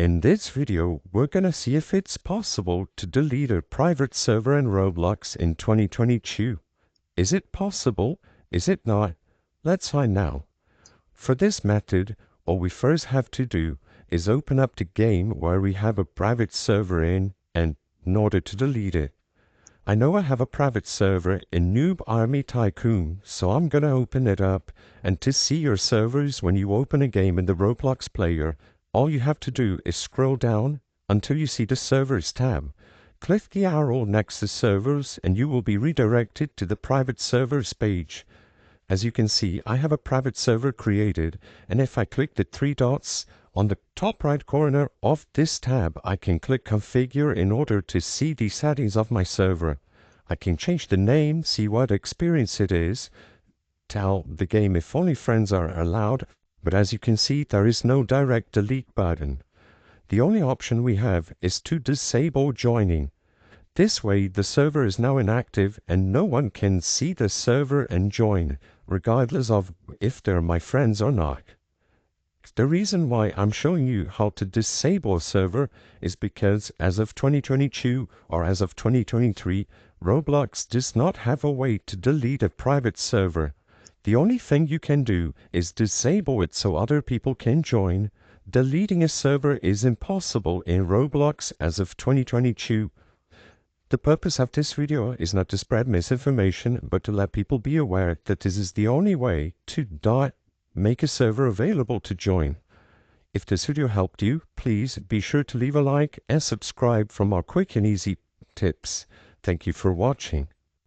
In this video, we're gonna see if it's possible to delete a private server in Roblox in 2022. Is it possible? Is it not? Let's find out. For this method, all we first have to do is open up the game where we have a private server in order to delete it. I know I have a private server in Noob Army Tycoon, so I'm gonna open it up, and to see your servers when you open a game in the Roblox player, all you have to do is scroll down until you see the servers tab. Click the arrow next to servers and you will be redirected to the private servers page. As you can see, I have a private server created, and if I click the three dots on the top right corner of this tab, I can click configure in order to see the settings of my server. I can change the name, see what experience it is, tell the game if only friends are allowed, but as you can see, there is no direct delete button. The only option we have is to disable joining. This way, the server is now inactive and no one can see the server and join, regardless of if they're my friends or not. The reason why I'm showing you how to disable a server is because as of 2022 or as of 2023, Roblox does not have a way to delete a private server. The only thing you can do is disable it so other people can join. Deleting a server is impossible in Roblox as of 2022. The purpose of this video is not to spread misinformation, but to let people be aware that this is the only way to not make a server available to join. If this video helped you, please be sure to leave a like and subscribe for more quick and easy tips. Thank you for watching.